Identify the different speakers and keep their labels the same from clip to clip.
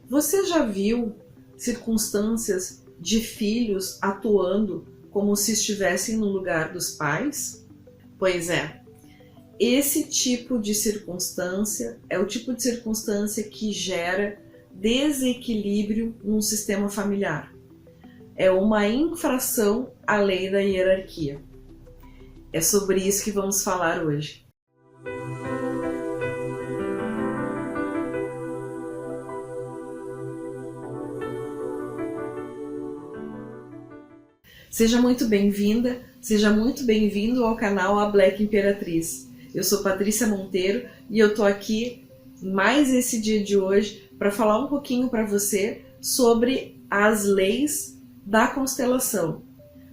Speaker 1: Você já viu circunstâncias de filhos atuando como se estivessem no lugar dos pais? Pois é, esse tipo de circunstância é o tipo de circunstância que gera desequilíbrio num sistema familiar. É uma infração à lei da hierarquia. É sobre isso que vamos falar hoje. Seja muito bem-vinda, seja muito bem-vindo ao canal A Black Imperatriz. Eu sou Patrícia Monteiro e eu tô aqui mais esse dia de hoje para falar um pouquinho para você sobre as leis da constelação,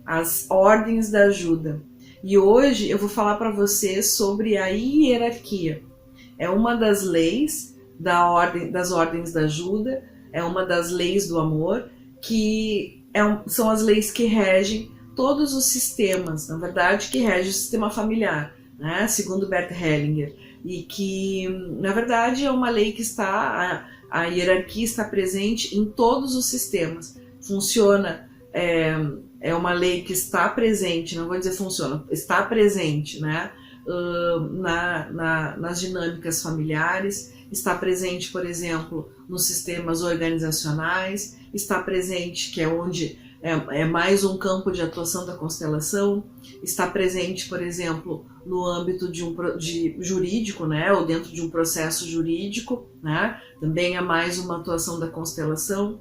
Speaker 1: as ordens da ajuda. E hoje eu vou falar para você sobre a hierarquia. É uma das leis das ordens da ajuda, é uma das leis do amor, que são as leis que regem todos os sistemas, na verdade, que regem o sistema familiar, né? Segundo Bert Hellinger. E que, na verdade, é uma lei que a hierarquia está presente em todos os sistemas. Funciona, é uma lei que está presente, não vou dizer funciona, está presente, né? Nas dinâmicas familiares, está presente, por exemplo, nos sistemas organizacionais, está presente, que é onde é mais um campo de atuação da constelação, está presente, por exemplo, no âmbito de jurídico, né, ou dentro de um processo jurídico, né, também é mais uma atuação da constelação,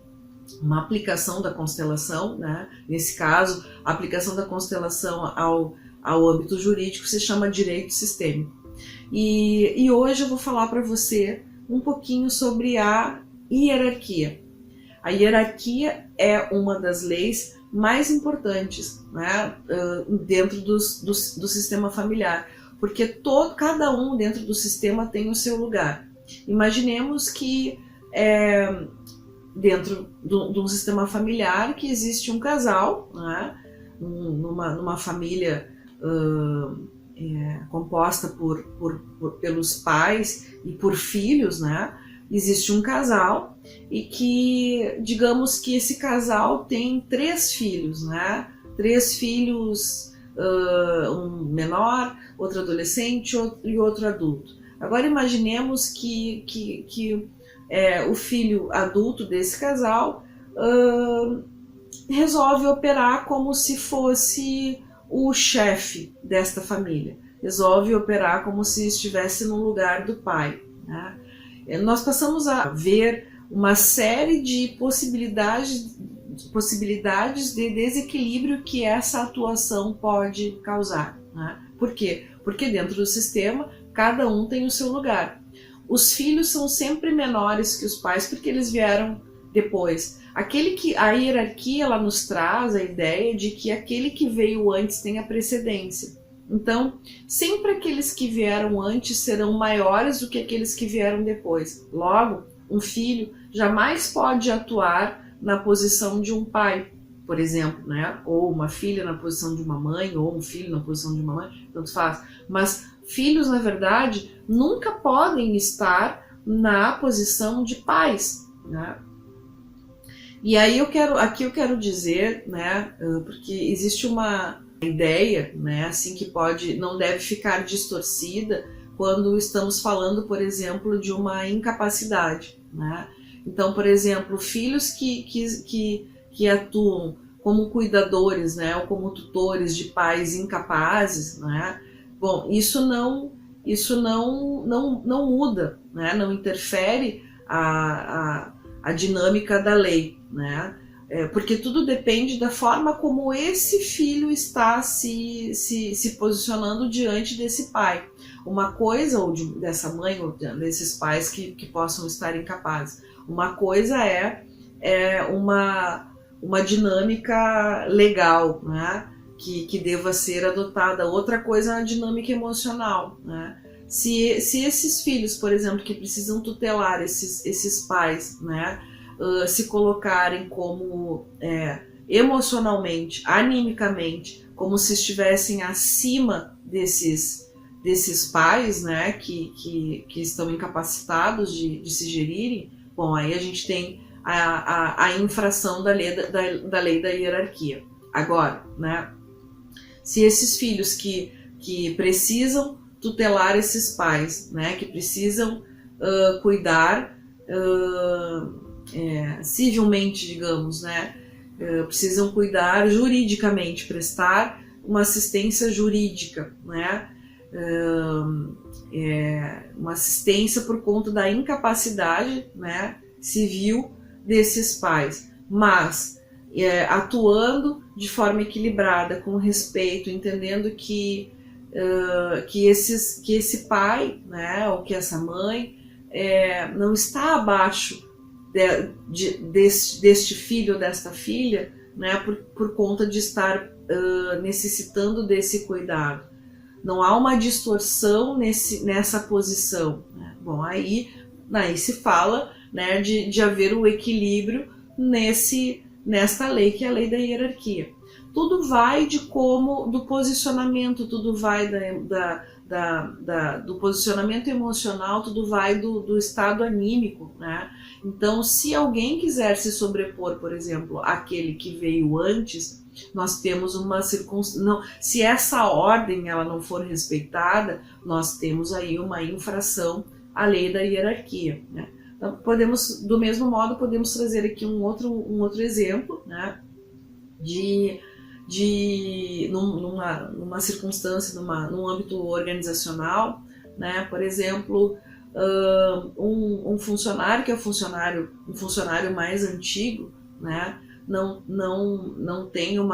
Speaker 1: uma aplicação da constelação, né, nesse caso, a aplicação da constelação ao âmbito jurídico se chama direito sistêmico. E hoje eu vou falar para você um pouquinho sobre a hierarquia. A hierarquia é uma das leis mais importantes, né, dentro do sistema familiar, porque cada um dentro do sistema tem o seu lugar. Imaginemos que dentro de um sistema familiar que existe um casal, né, numa família composta pelos pais e por filhos, né? Existe um casal e que, digamos que esse casal tem 3 filhos, né? 3 filhos, um menor, outro adolescente e outro adulto. Agora imaginemos que o filho adulto desse casal resolve operar como se fosse o chefe desta família, resolve operar como se estivesse no lugar do pai, né? Nós passamos a ver uma série de possibilidades de desequilíbrio que essa atuação pode causar, né? Por quê? Porque dentro do sistema cada um tem o seu lugar. Os filhos são sempre menores que os pais porque eles vieram depois. A hierarquia ela nos traz a ideia de que aquele que veio antes tem a precedência. Então, sempre aqueles que vieram antes serão maiores do que aqueles que vieram depois. Logo, um filho jamais pode atuar na posição de um pai, por exemplo, né? Ou uma filha na posição de uma mãe, ou um filho na posição de uma mãe, tanto faz. Mas filhos, na verdade, nunca podem estar na posição de pais, né? E aí eu quero dizer, né, porque existe uma ideia, né, assim, que não deve ficar distorcida quando estamos falando, por exemplo, de uma incapacidade, né? Então, por exemplo, filhos que atuam como cuidadores, né, ou como tutores de pais incapazes, né? Bom, isso não muda, né? Não interfere a dinâmica da lei, né? Porque tudo depende da forma como esse filho está se posicionando diante desse pai. Uma coisa, ou dessa mãe, ou desses pais que possam estar incapazes. Uma coisa é uma dinâmica legal, né? Que deva ser adotada. Outra coisa é a dinâmica emocional, né? Se esses filhos, por exemplo, que precisam tutelar esses pais, né, se colocarem como emocionalmente, animicamente, como se estivessem acima desses pais, né, que estão incapacitados de se gerirem, Bom, aí a gente tem a infração da lei da hierarquia. Agora, né, se esses filhos que precisam tutelar esses pais, né, que precisam cuidar civilmente, digamos, né, precisam cuidar juridicamente, prestar uma assistência jurídica, né, uma assistência por conta da incapacidade, né, civil desses pais, mas atuando de forma equilibrada, com respeito, entendendo que esse pai, né, ou que essa mãe não está abaixo deste filho ou desta filha, né, por conta de estar necessitando desse cuidado. Não há uma distorção nessa posição, né? Bom, aí se fala, né, de haver o equilíbrio nesta lei, que é a lei da hierarquia. Tudo vai do posicionamento, tudo vai do posicionamento emocional, tudo vai do estado anímico, né? Então, se alguém quiser se sobrepor, por exemplo, àquele que veio antes, nós temos uma circunstância. Se essa ordem ela não for respeitada, nós temos aí uma infração à lei da hierarquia, né? Então, do mesmo modo, podemos trazer aqui um outro exemplo, né, numa circunstância, num âmbito organizacional, né, por exemplo, um funcionário que é um funcionário mais antigo, né, não tem um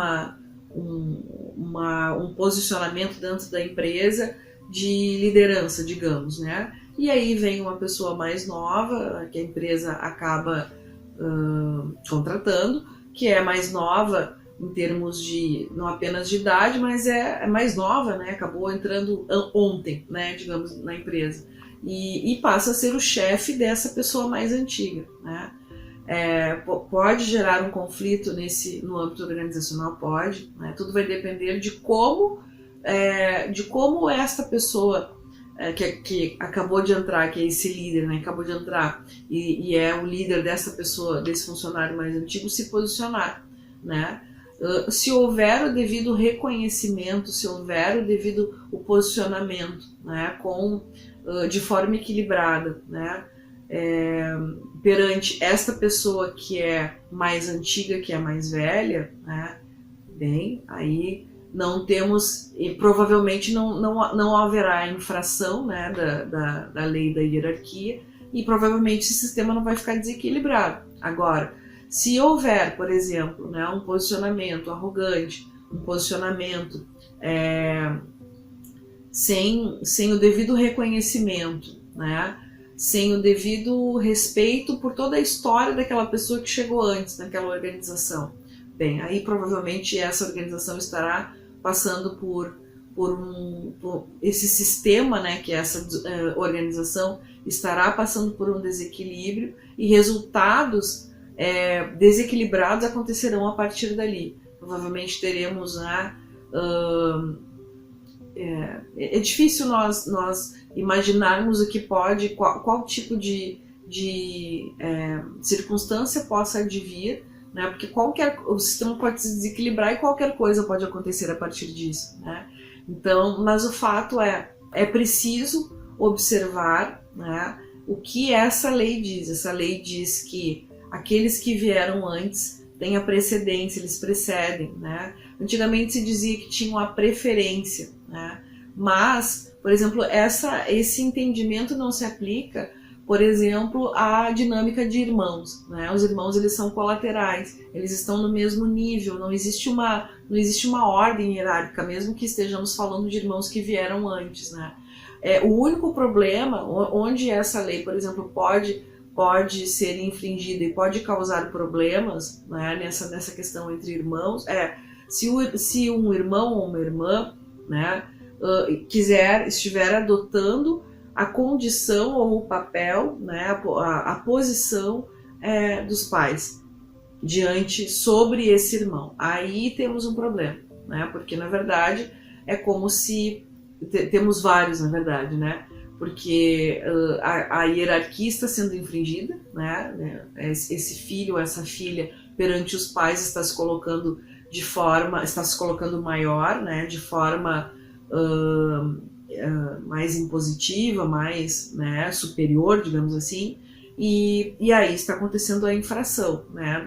Speaker 1: posicionamento dentro da empresa de liderança, digamos, né? E aí vem uma pessoa mais nova, que a empresa acaba contratando, que é mais nova em termos de, não apenas de idade, mas é mais nova, né? Acabou entrando ontem, né, digamos, na empresa. E passa a ser o chefe dessa pessoa mais antiga, né? Pode gerar um conflito no âmbito organizacional, pode, né? Tudo vai depender de como esta pessoa que acabou de entrar, que é esse líder, né, acabou de entrar e é o líder dessa pessoa, desse funcionário mais antigo, se posicionar, né? Se houver o devido reconhecimento, se houver o posicionamento, né, de forma equilibrada, né, perante esta pessoa que é mais antiga, que é mais velha, né, bem, aí não temos, e provavelmente não haverá infração, né, da lei da hierarquia, e provavelmente esse sistema não vai ficar desequilibrado. Agora, se houver, por exemplo, né, um posicionamento arrogante, um posicionamento sem o devido reconhecimento, né, sem o devido respeito por toda a história daquela pessoa que chegou antes naquela organização, bem, aí provavelmente essa organização estará passando por esse sistema, né, que essa organização estará passando por um desequilíbrio e resultados desequilibrados acontecerão a partir dali. Provavelmente teremos, né, é difícil nós imaginarmos o que pode, qual tipo de circunstância possa advir, né, porque o sistema pode se desequilibrar e qualquer coisa pode acontecer a partir disso, né? Então, mas o fato é preciso observar, né, o que essa lei diz. Essa lei diz que aqueles que vieram antes têm a precedência, eles precedem, né? Antigamente se dizia que tinham a preferência, né? Mas, por exemplo, esse entendimento não se aplica, por exemplo, à dinâmica de irmãos, né? Os irmãos, eles são colaterais, eles estão no mesmo nível, não existe uma ordem hierárquica, mesmo que estejamos falando de irmãos que vieram antes, né? O único problema, onde essa lei, por exemplo, pode ser infringida e pode causar problemas, né, nessa questão entre irmãos, se um irmão ou uma irmã, né, estiver adotando a condição ou o papel, né, a posição dos pais sobre esse irmão. Aí temos um problema, né, porque na verdade é como se temos vários, na verdade, né, porque a hierarquia está sendo infringida, né? Esse filho, essa filha, perante os pais está se colocando maior, né? De forma mais impositiva, mais, né, superior, digamos assim, e aí está acontecendo a infração, né,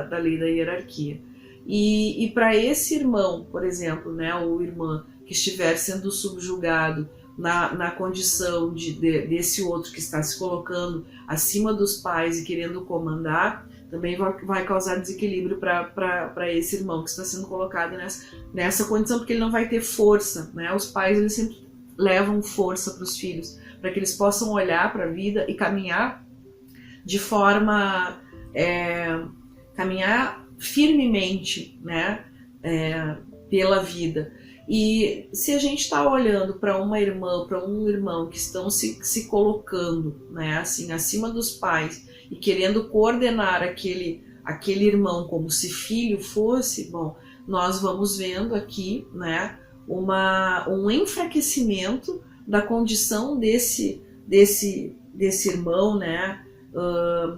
Speaker 1: da lei da hierarquia. E para esse irmão, por exemplo, né, ou irmã que estiver sendo subjugado na condição desse outro que está se colocando acima dos pais e querendo comandar, também vai causar desequilíbrio para esse irmão que está sendo colocado nessa condição, porque ele não vai ter força, né? Os pais, eles sempre levam força para os filhos, para que eles possam olhar para a vida e caminhar de forma... caminhar firmemente, né? Pela vida. E se a gente está olhando para uma irmã, para um irmão que estão se colocando, né, assim, acima dos pais e querendo coordenar aquele irmão como se filho fosse, bom, nós vamos vendo aqui, né, um enfraquecimento da condição desse irmão, né,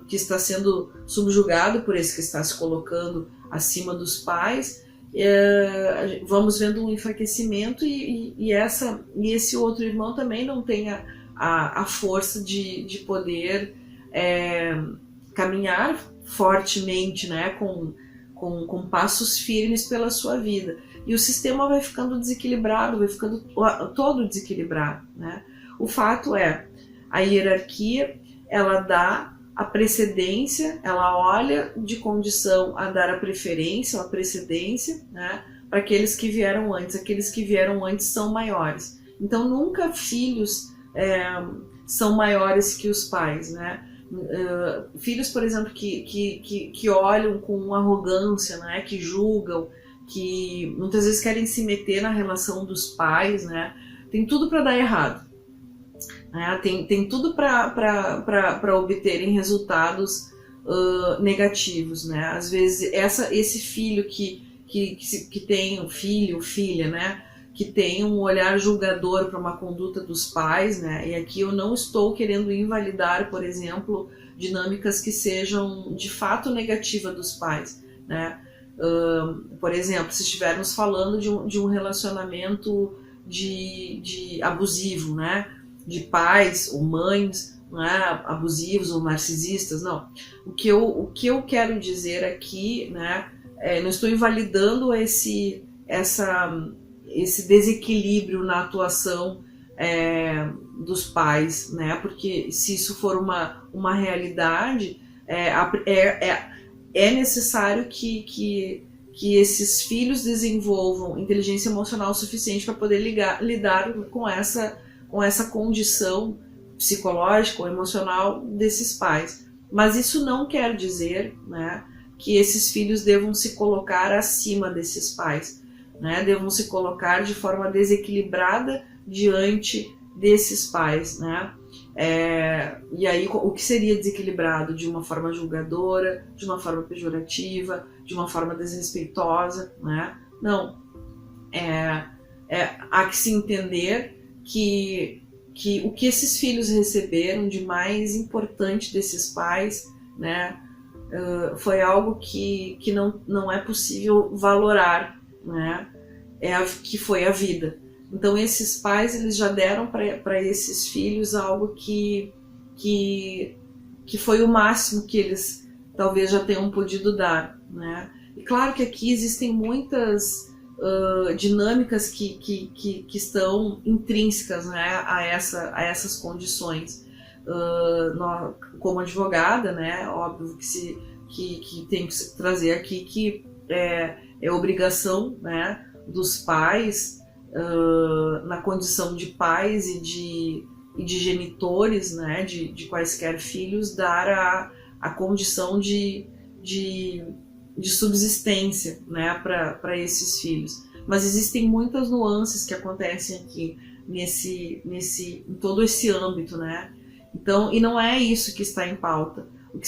Speaker 1: que está sendo subjugado por esse que está se colocando acima dos pais. Vamos vendo um enfraquecimento e esse outro irmão também não tem a força de poder caminhar fortemente, né, com passos firmes pela sua vida. E o sistema vai ficando desequilibrado, vai ficando todo desequilibrado, né? O fato é, a hierarquia, ela dá a precedência, ela olha de condição a dar a preferência, a precedência, né, para aqueles que vieram antes. Aqueles que vieram antes são maiores. Então nunca filhos são maiores que os pais, né? Filhos, por exemplo, que olham com arrogância, né, que julgam, que muitas vezes querem se meter na relação dos pais, né? Tem tudo para dar errado. Tem tudo para obterem resultados negativos, né? Às vezes esse filho que tem filha, né? Que tem um olhar julgador para uma conduta dos pais, né? E aqui eu não estou querendo invalidar, por exemplo, dinâmicas que sejam de fato negativas dos pais, né? Por exemplo, se estivermos falando de um relacionamento de abusivo, né? De pais ou mães, né, abusivos ou narcisistas, não. O que eu quero dizer aqui, né, não estou invalidando esse desequilíbrio na atuação dos pais, né, porque se isso for uma realidade, é necessário que esses filhos desenvolvam inteligência emocional suficiente para poder lidar com essa condição psicológica ou emocional desses pais. Mas isso não quer dizer, né, que esses filhos devam se colocar acima desses pais, né, devam se colocar de forma desequilibrada diante desses pais, né? E aí o que seria desequilibrado? De uma forma julgadora, de uma forma pejorativa, de uma forma desrespeitosa, né? Não. Há que se entender que o que esses filhos receberam de mais importante desses pais, né, foi algo que não é possível valorar, né, que foi a vida. Então esses pais, eles já deram para esses filhos algo que foi o máximo que eles talvez já tenham podido dar, né? E claro que aqui existem muitas dinâmicas que estão intrínsecas, né, a essas condições. Como advogada, né, óbvio que tem que trazer aqui que é obrigação, né, dos pais, na condição de pais e de genitores, né, de quaisquer filhos, dar a condição de subsistência, né, para esses filhos. Mas existem muitas nuances que acontecem aqui em todo esse âmbito, né? Então, e não é isso que está em pauta. O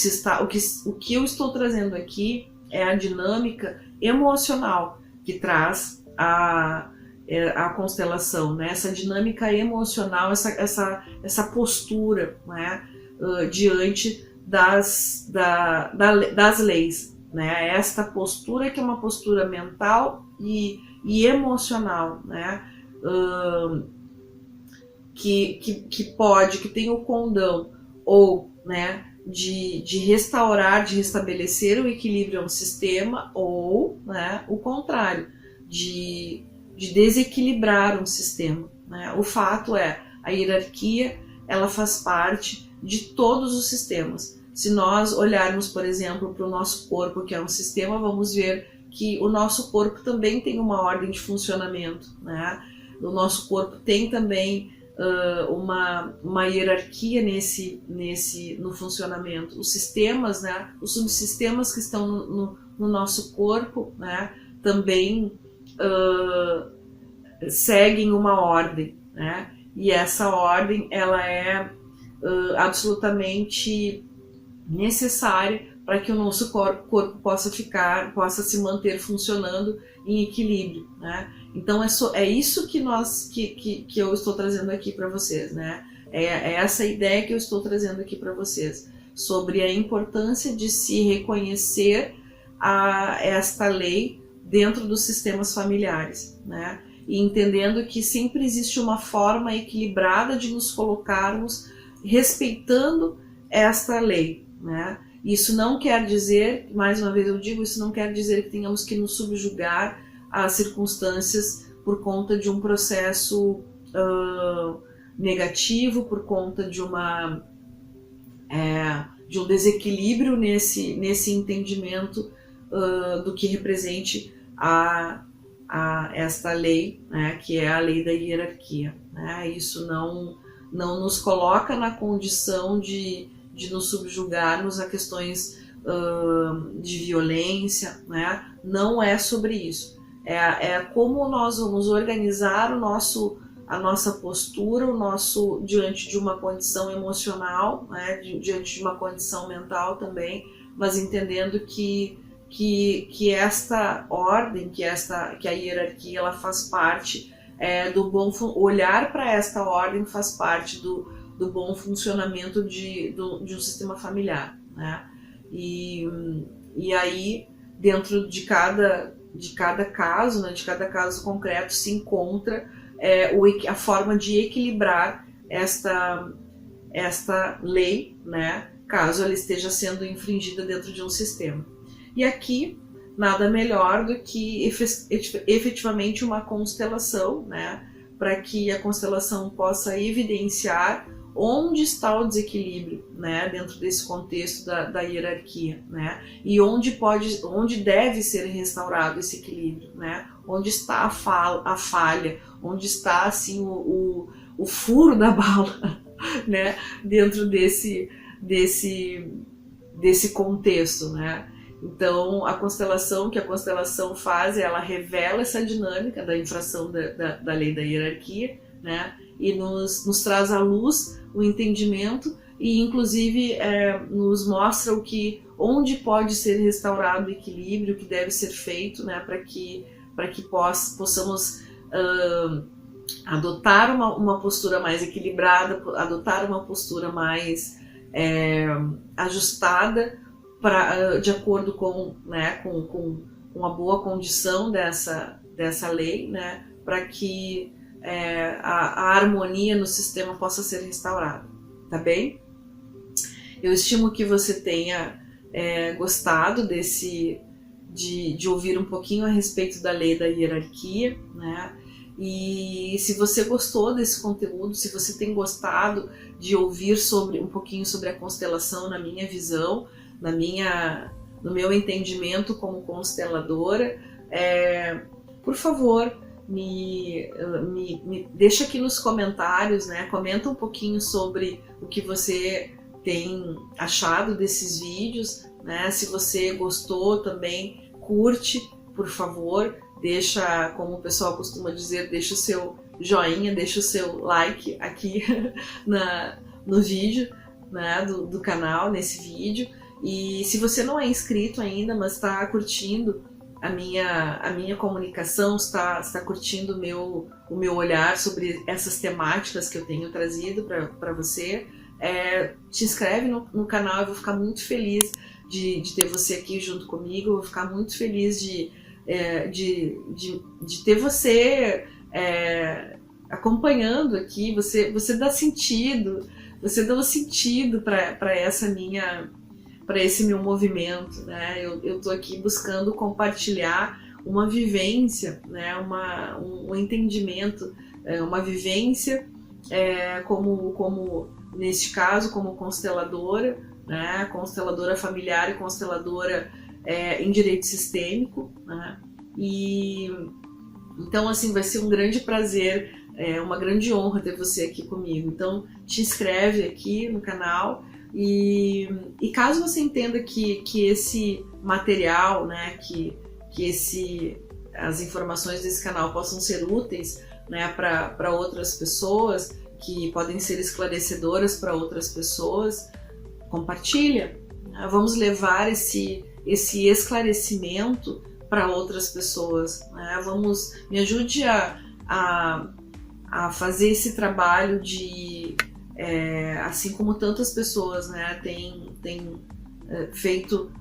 Speaker 1: que eu estou trazendo aqui é a dinâmica emocional que traz a constelação, né? Essa dinâmica emocional, essa postura, né? Diante das leis, né? Esta postura que é uma postura mental e emocional, né? Que tem o condão ou, né, de restaurar, de restabelecer o equilíbrio a um sistema, ou, né, o contrário, de desequilibrar um sistema, né? O fato é, a hierarquia, ela faz parte de todos os sistemas. Se nós olharmos, por exemplo, para o nosso corpo, que é um sistema, vamos ver que o nosso corpo também tem uma ordem de funcionamento, né? O nosso corpo tem também uma hierarquia no funcionamento. Os sistemas, né, os subsistemas que estão no nosso corpo, né, também seguem uma ordem, né, e essa ordem ela é absolutamente necessária para que o nosso corpo possa se manter funcionando em equilíbrio, né? Então é isso que eu estou trazendo aqui para vocês, né? É essa ideia que eu estou trazendo aqui para vocês, sobre a importância de se reconhecer esta lei dentro dos sistemas familiares, né? E entendendo que sempre existe uma forma equilibrada de nos colocarmos respeitando esta lei, né? Isso não quer dizer, mais uma vez eu digo, isso não quer dizer que tenhamos que nos subjugar às circunstâncias por conta de um processo negativo, por conta de um desequilíbrio nesse entendimento do que represente esta lei, né, que é a lei da hierarquia, né? Isso não nos coloca na condição de nos subjugarmos a questões de violência, né? Não é sobre isso. É como nós vamos organizar a nossa postura, diante de uma condição emocional, né? Diante de uma condição mental também, mas entendendo que esta ordem, que a hierarquia, ela faz parte do bom olhar para esta ordem, faz parte do bom funcionamento de um sistema familiar, né? E aí, dentro de cada caso, né, de cada caso concreto, se encontra a forma de equilibrar esta lei, né, caso ela esteja sendo infringida dentro de um sistema. E aqui, nada melhor do que efetivamente uma constelação, né, para que a constelação possa evidenciar onde está o desequilíbrio, né, dentro desse contexto da hierarquia, né, e onde deve ser restaurado esse equilíbrio, né, onde está a falha, onde está assim o furo da bala, né, dentro desse contexto, né. Então, o que a constelação faz, ela revela essa dinâmica da infração da lei da hierarquia, né, e nos traz à luz o entendimento e, inclusive, nos mostra onde pode ser restaurado o equilíbrio, o que deve ser feito, né, para que possamos adotar uma postura mais equilibrada, adotar uma postura mais ajustada, de acordo com a boa condição dessa lei, né, para que a harmonia no sistema possa ser restaurada, tá bem? Eu estimo que você tenha gostado de ouvir um pouquinho a respeito da lei da hierarquia, né? E se você gostou desse conteúdo, se você tem gostado de ouvir um pouquinho sobre a constelação na minha visão, no meu entendimento como consteladora, por favor, me deixa aqui nos comentários, né? Comenta um pouquinho sobre o que você tem achado desses vídeos, né? Se você gostou também, curte, por favor, deixa, como o pessoal costuma dizer, deixa o seu joinha, deixa o seu like aqui no vídeo, né, do canal, nesse vídeo. E se você não é inscrito ainda, mas está curtindo a minha comunicação, está curtindo o meu olhar sobre essas temáticas que eu tenho trazido para você, te inscreve no canal, eu vou ficar muito feliz de ter você aqui junto comigo, eu vou ficar muito feliz de ter você acompanhando aqui, você dá sentido, você dá um sentido para esse meu movimento, né? Eu tô aqui buscando compartilhar uma vivência, né? Um entendimento, uma vivência, como neste caso, como consteladora, né? Consteladora familiar e consteladora em direito sistêmico, né? E então, assim, vai ser um grande prazer, uma grande honra ter você aqui comigo. Então, te inscreve aqui no canal e caso você entenda que esse material, né, que as informações desse canal possam ser úteis, né, para outras pessoas, que podem ser esclarecedoras para outras pessoas, compartilha. Vamos levar esse esclarecimento para outras pessoas, né? Me ajude a fazer esse trabalho de, assim como tantas pessoas, né, têm feito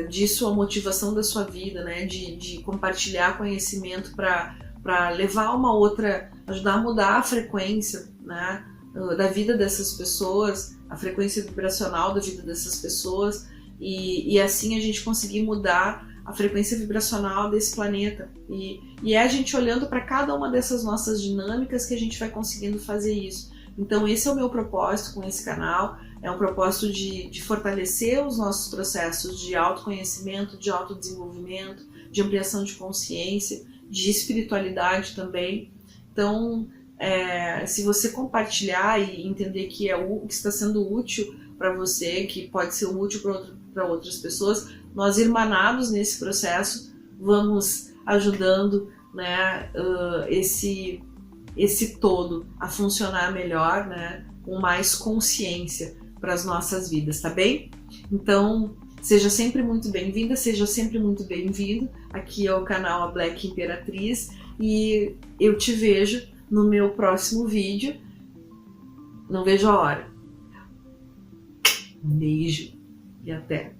Speaker 1: disso a motivação da sua vida, né, de compartilhar conhecimento para levar uma outra, ajudar a mudar a frequência, né, da vida dessas pessoas, a frequência vibracional da vida dessas pessoas, e assim a gente conseguir mudar a frequência vibracional desse planeta. E é a gente olhando para cada uma dessas nossas dinâmicas que a gente vai conseguindo fazer isso. Então esse é o meu propósito com esse canal, é um propósito de fortalecer os nossos processos de autoconhecimento, de autodesenvolvimento, de ampliação de consciência, de espiritualidade também. Então, se você compartilhar e entender que que está sendo útil para você, que pode ser útil para outras pessoas, nós irmanados nesse processo vamos ajudando, né, esse todo a funcionar melhor, né, com mais consciência para as nossas vidas, tá bem? Então, seja sempre muito bem-vinda, seja sempre muito bem-vindo. Aqui é o canal A Black Imperatriz e eu te vejo no meu próximo vídeo. Não vejo a hora. Um beijo e até!